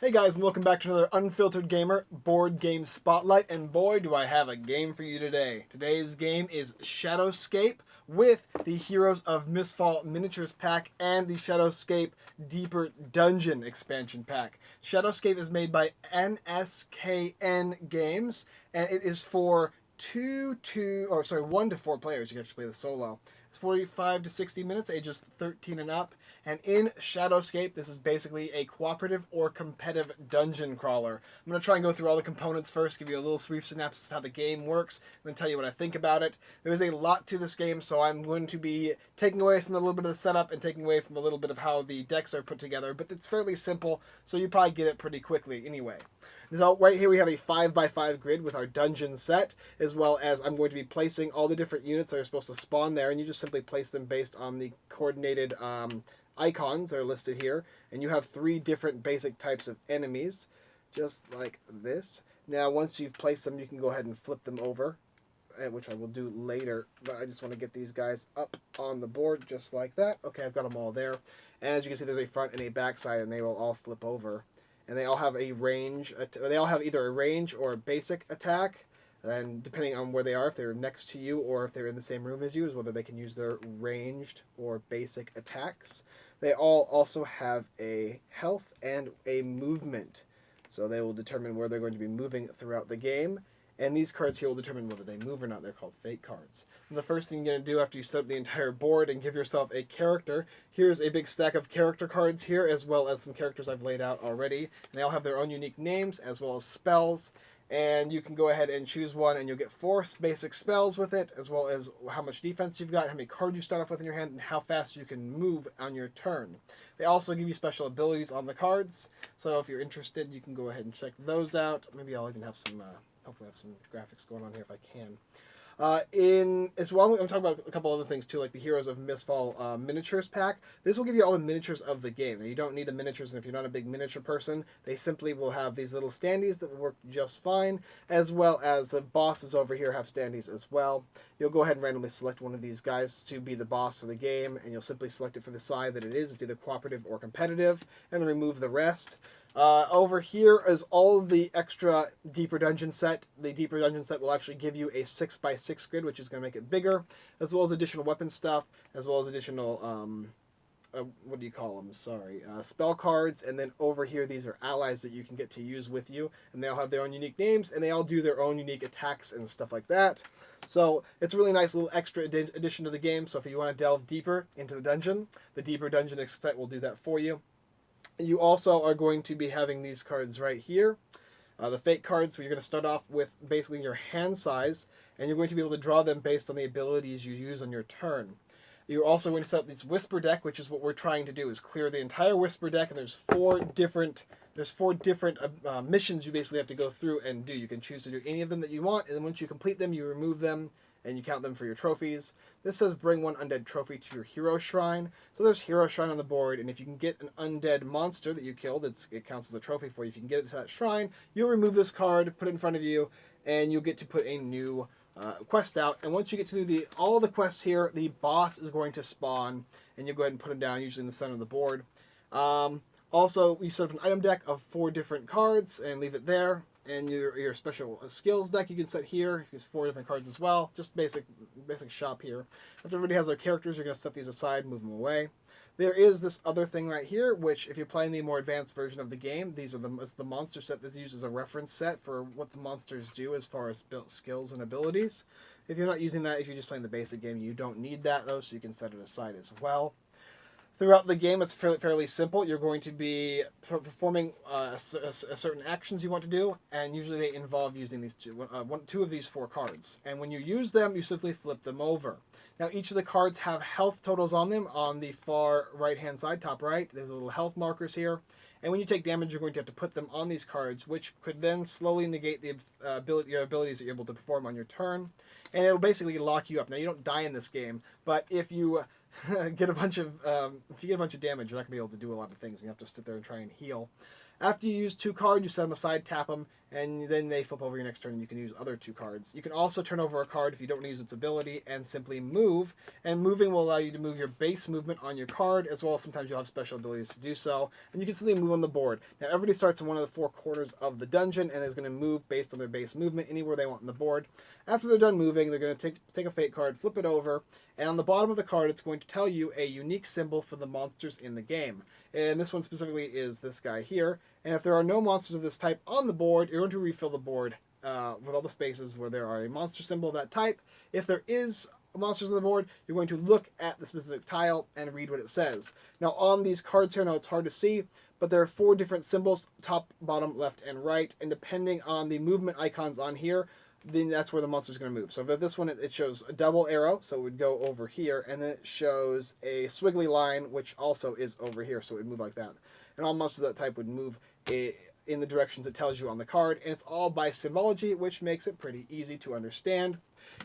Hey guys, and welcome back to another Unfiltered Gamer Board Game Spotlight, and boy do I have a game for you today. Today's game is Shadowscape with the Heroes of Mistfall Miniatures Pack and the Shadowscape Deeper Dungeon Expansion Pack. Shadowscape is made by NSKN Games, and it is for 1 to 4 players. You can actually play the solo. It's 45 to 60 minutes, ages 13 and up. And in Shadowscape, this is basically a cooperative or competitive dungeon crawler. I'm going to try and go through all the components first, give you a little brief synopsis of how the game works, and then tell you what I think about it. There is a lot to this game, so I'm going to be taking away from a little bit of the setup and taking away from a little bit of how the decks are put together, but it's fairly simple, so you probably get it pretty quickly anyway. So right here we have a 5x5 grid with our dungeon set, as well as I'm going to be placing all the different units that are supposed to spawn there, and you just simply place them based on the coordinated icons that are listed here. And you have 3 different basic types of enemies, just like this. Now once you've placed them, you can go ahead and flip them over, which I will do later, but I just want to get these guys up on the board just like that. Okay, I've got them all there. And as you can see, there's a front and a back side, and they will all flip over. And they all have a range. They all have either a range or a basic attack. And depending on where they are, if they're next to you or if they're in the same room as you, is whether they can use their ranged or basic attacks. They all also have a health and a movement. So they will determine where they're going to be moving throughout the game. And these cards here will determine whether they move or not. They're called fate cards. And the first thing you're going to do after you set up the entire board and give yourself a character, here's a big stack of character cards here, as well as some characters I've laid out already. And they all have their own unique names, as well as spells. And you can go ahead and choose one, and you'll get 4 basic spells with it, as well as how much defense you've got, how many cards you start off with in your hand, and how fast you can move on your turn. They also give you special abilities on the cards, so if you're interested, you can go ahead and check those out. Maybe I'll even have some, hopefully have some graphics going on here if I can. As well, I'm talking about a couple other things too, like the Heroes of Mistfall Miniatures Pack. This will give you all the miniatures of the game. Now, you don't need the miniatures, and if you're not a big miniature person, they simply will have these little standees that will work just fine, as well as the bosses over here have standees as well. You'll go ahead and randomly select one of these guys to be the boss for the game, and you'll simply select it for the side that it is. It's either cooperative or competitive, and remove the rest. Over here is all of the extra Deeper Dungeon set. The Deeper Dungeon set will actually give you a 6x6 grid, which is going to make it bigger, as well as additional weapon stuff, as well as additional, what do you call them? Sorry, spell cards. And then over here, these are allies that you can get to use with you, and they all have their own unique names, and they all do their own unique attacks and stuff like that. So it's a really nice little extra addition to the game. So if you want to delve deeper into the dungeon, the Deeper Dungeon set will do that for you. You also are going to be having these cards right here, the fate cards. So you're going to start off with basically your hand size, and you're going to be able to draw them based on the abilities you use on your turn. You're also going to set up this Whisper deck, which is what we're trying to do, is clear the entire Whisper deck, and there's 4 different missions you basically have to go through and do. You can choose to do any of them that you want, and then once you complete them, you remove them, and you count them for your trophies. This says bring 1 undead trophy to your hero shrine. So there's hero shrine on the board, and if you can get an undead monster that you killed, it counts as a trophy for you. If you can get it to that shrine, you'll remove this card, put it in front of you, and you'll get to put a new quest out. And once you get to do all the quests here, the boss is going to spawn, and you'll go ahead and put him down, usually in the center of the board. Also, you set up an item deck of 4 different cards and leave it there. And your special skills deck you can set here. Use 4 different cards as well. Just basic shop here. After everybody has their characters, you're going to set these aside, move them away. There is this other thing right here, which if you're playing the more advanced version of the game, these are the monster set that's used as a reference set for what the monsters do as far as skills and abilities. If you're not using that, if you're just playing the basic game, you don't need that though, so you can set it aside as well. Throughout the game, it's fairly simple. You're going to be performing certain actions you want to do, and usually they involve using these 2 of these 4 cards. And when you use them, you simply flip them over. Now, each of the cards have health totals on them on the far right-hand side, top right. There's little health markers here. And when you take damage, you're going to have to put them on these cards, which could then slowly negate the your abilities that you're able to perform on your turn. And it'll basically lock you up. Now, you don't die in this game, but if you get a bunch of damage, you're not gonna be able to do a lot of things. You have to sit there and try and heal. After you use 2 cards, you set them aside, tap them, and then they flip over your next turn and you can use other 2 cards. You can also turn over a card if you don't use its ability and simply move, and moving will allow you to move your base movement on your card, as well as sometimes you'll have special abilities to do so, and you can simply move on the board. Now everybody starts in one of the 4 corners of the dungeon and is going to move based on their base movement anywhere they want on the board. After they're done moving, they're going to take a fate card, flip it over, and on the bottom of the card it's going to tell you a unique symbol for the monsters in the game. And this one specifically is this guy here. And if there are no monsters of this type on the board, you're going to refill the board with all the spaces where there are a monster symbol of that type. If there is monsters on the board, you're going to look at the specific tile and read what it says. Now on these cards here, now it's hard to see, but there are 4 different symbols, top, bottom, left, and right. And depending on the movement icons on here, then that's where the monster is going to move. So for this one, it shows a double arrow, so it would go over here, and then it shows a squiggly line, which also is over here, so it would move like that. And all monsters of that type would move in the directions it tells you on the card, and it's all by symbology, which makes it pretty easy to understand.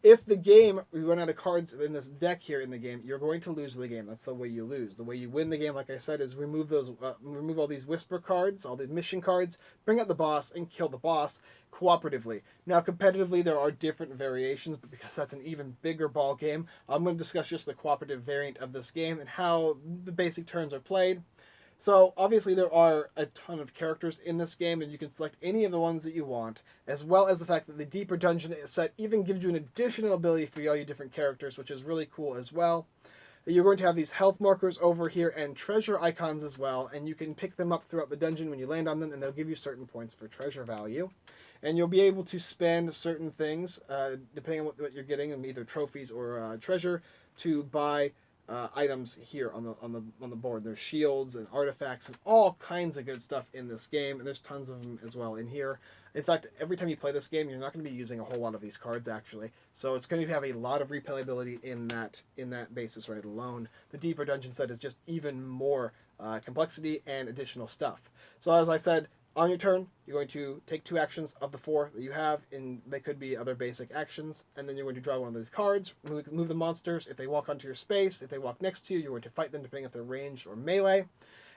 If the game, we run out of cards in this deck here in the game, you're going to lose the game. That's the way you lose. The way you win the game, like I said, is remove all these whisper cards, all the mission cards, bring out the boss, and kill the boss cooperatively. Now, competitively, there are different variations, but because that's an even bigger ball game, I'm going to discuss just the cooperative variant of this game and how the basic turns are played. So, obviously, there are a ton of characters in this game, and you can select any of the ones that you want, as well as the fact that the deeper dungeon set even gives you an additional ability for all your different characters, which is really cool as well. You're going to have these health markers over here and treasure icons as well, and you can pick them up throughout the dungeon when you land on them, and they'll give you certain points for treasure value. And you'll be able to spend certain things, depending on what you're getting, either trophies or treasure, to buy items here on the board. There's shields and artifacts and all kinds of good stuff in this game, and there's tons of them as well in here. In fact, every time you play this game, you're not going to be using a whole lot of these cards actually, so it's going to have a lot of replayability in that basis right alone. The deeper dungeon set is just even more complexity and additional stuff. So as I said, on your turn, you're going to take 2 actions of the 4 that you have, and they could be other basic actions, and then you're going to draw one of these cards, move the monsters. If they walk onto your space, if they walk next to you, you're going to fight them depending on their range or melee.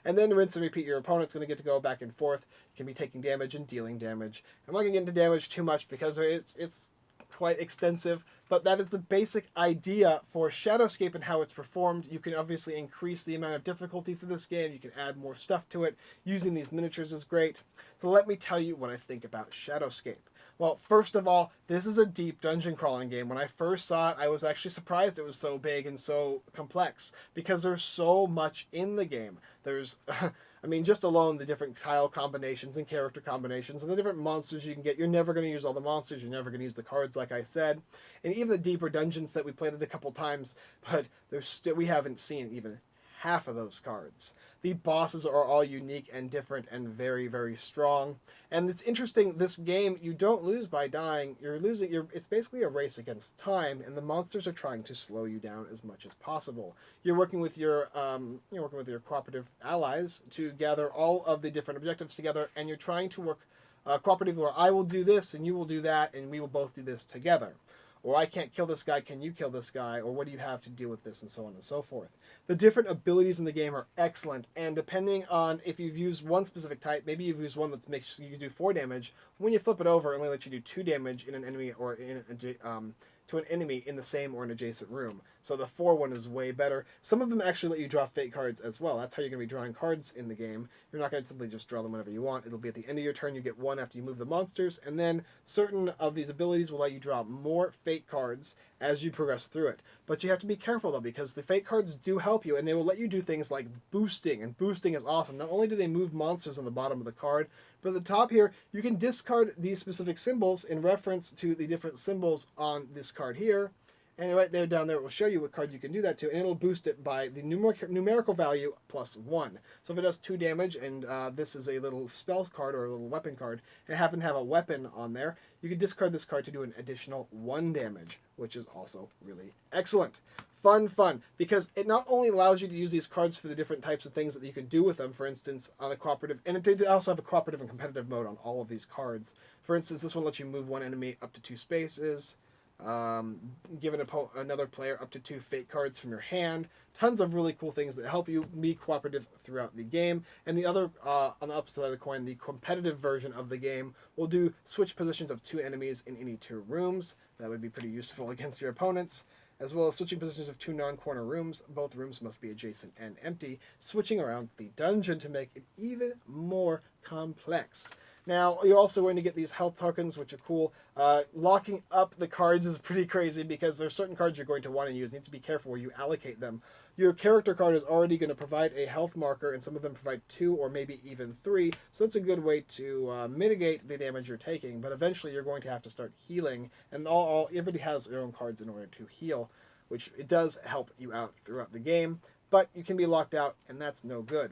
And then rinse and repeat. Your opponent's going to get to go back and forth. You can be taking damage and dealing damage. I'm not going to get into damage too much because it's quite extensive, but that is the basic idea for Shadowscape and how it's performed. You can obviously increase the amount of difficulty for this game. You can add more stuff to it. Using these miniatures is great. So let me tell you what I think about Shadowscape. Well, first of all, this is a deep dungeon crawling game. When I first saw it, I was actually surprised it was so big and so complex because there's so much in the game. There's I mean, just alone the different tile combinations and character combinations and the different monsters you can get. You're never going to use all the monsters. You're never going to use the cards, like I said. And even the deeper dungeons that we played it a couple times, but we haven't seen even half of those cards. The bosses are all unique and different and very, very strong. And it's interesting, this game, you don't lose by dying. It's basically a race against time, and the monsters are trying to slow you down as much as possible. You're working with your cooperative allies to gather all of the different objectives together, and you're trying to work cooperatively, where I will do this and you will do that, and we will both do this together. Or I can't kill this guy, can you kill this guy? Or what do you have to deal with this, and so on and so forth. The different abilities in the game are excellent, and depending on if you've used one specific type, maybe you've used one that makes you do 4 damage, when you flip it over, it only lets you do 2 damage in an enemy or to an enemy in the same or an adjacent room. So the 4 one is way better. Some of them actually let you draw fate cards as well. That's how you're going to be drawing cards in the game. You're not going to simply just draw them whenever you want. It'll be at the end of your turn. You get 1 after you move the monsters, and then certain of these abilities will let you draw more fate cards as you progress through it. But you have to be careful though, because the fate cards do help you, and they will let you do things like boosting, and boosting is awesome. Not only do they move monsters on the bottom of the card, but at the top here, you can discard these specific symbols in reference to the different symbols on this card here. And right there down there, it will show you what card you can do that to, and it'll boost it by the numerical value +1. So if it does 2 damage, and this is a little spells card or a little weapon card, and it happened to have a weapon on there, you can discard this card to do an additional 1 damage, which is also really excellent. Fun, because it not only allows you to use these cards for the different types of things that you can do with them, for instance, on a cooperative, and it did also have a cooperative and competitive mode on all of these cards. For instance, this one lets you move one enemy up to 2 spaces. giving another player up to 2 fate cards from your hand. Tons of really cool things that help you be cooperative throughout the game. And the other, on the opposite side of the coin, the competitive version of the game will do switch positions of 2 enemies in any 2 rooms. That would be pretty useful against your opponents. As well as switching positions of 2 non-corner rooms. Both rooms must be adjacent and empty, switching around the dungeon to make it even more complex. Now, you're also going to get these health tokens, which are cool. Locking up the cards is pretty crazy because there's certain cards you're going to want to use. You need to be careful where you allocate them. Your character card is already going to provide a health marker, and some of them provide 2 or maybe even 3. So that's a good way to mitigate the damage you're taking. But eventually, you're going to have to start healing, and everybody has their own cards in order to heal, which it does help you out throughout the game. But you can be locked out, and that's no good.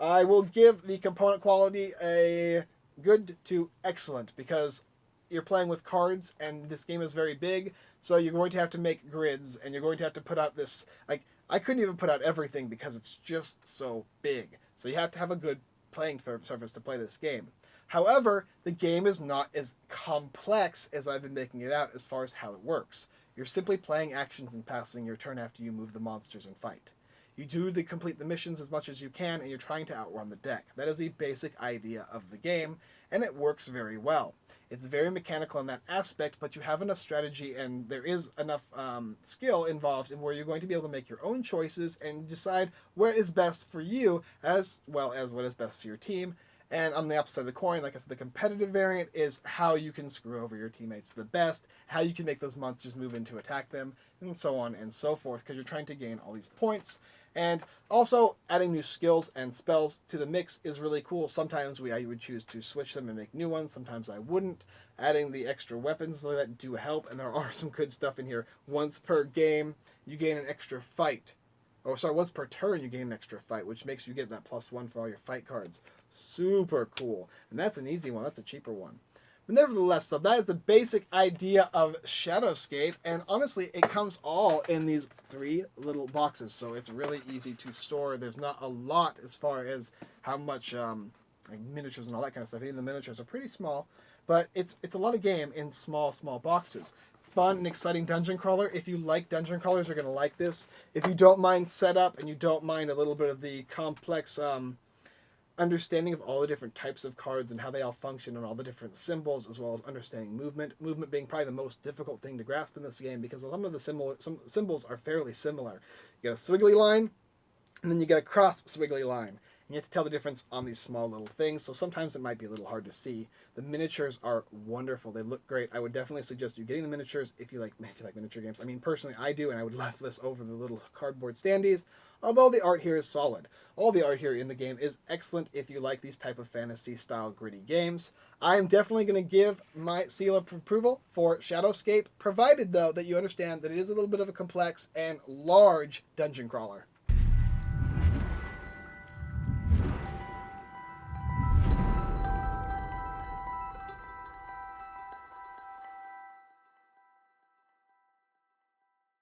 I will give the component quality a good to excellent because you're playing with cards and this game is very big, so you're going to have to make grids and you're going to have to put out this, like, I couldn't even put out everything because it's just so big. So you have to have a good playing surface to play this game. However, the game is not as complex as I've been making it out as far as how it works. You're simply playing actions and passing your turn after you move the monsters and fight. You do complete the missions as much as you can, and you're trying to outrun the deck. That is the basic idea of the game, and it works very well. It's very mechanical in that aspect, but you have enough strategy, and there is enough skill involved in where you're going to be able to make your own choices and decide what is best for you, as well as what is best for your team. And on the opposite side of the coin, like I said, the competitive variant is how you can screw over your teammates the best, how you can make those monsters move in to attack them, and so on and so forth, because you're trying to gain all these points. And also, adding new skills and spells to the mix is really cool. Sometimes I would choose to switch them and make new ones. Sometimes I wouldn't. Adding the extra weapons that do help, and there are some good stuff in here. Once per game, you gain an extra fight. Oh, sorry, once per turn you gain an extra fight, which makes you get that +1 for all your fight cards. Super cool. And that's an easy one. That's a cheaper one. But nevertheless, so that is the basic idea of Shadowscape, and honestly, it comes all in these 3 little boxes, so it's really easy to store. There's not a lot as far as how much like miniatures and all that kind of stuff. Even the miniatures are pretty small, but it's a lot of game in small boxes. Fun and exciting dungeon crawler. If you like dungeon crawlers, you're going to like this. If you don't mind setup and you don't mind a little bit of the complex understanding of all the different types of cards and how they all function and all the different symbols, as well as understanding movement being probably the most difficult thing to grasp in this game because some of the symbols are fairly similar. You got a squiggly line, and then you get a cross squiggly line. And you have to tell the difference on these small little things, so sometimes it might be a little hard to see. The miniatures are wonderful. They look great. I would definitely suggest you getting the miniatures if you like miniature games. I mean, personally, I do, and I would love this over the little cardboard standees, although the art here is solid. All the art here in the game is excellent if you like these type of fantasy-style gritty games. I am definitely going to give my seal of approval for Shadowscape, provided, though, that you understand that it is a little bit of a complex and large dungeon crawler.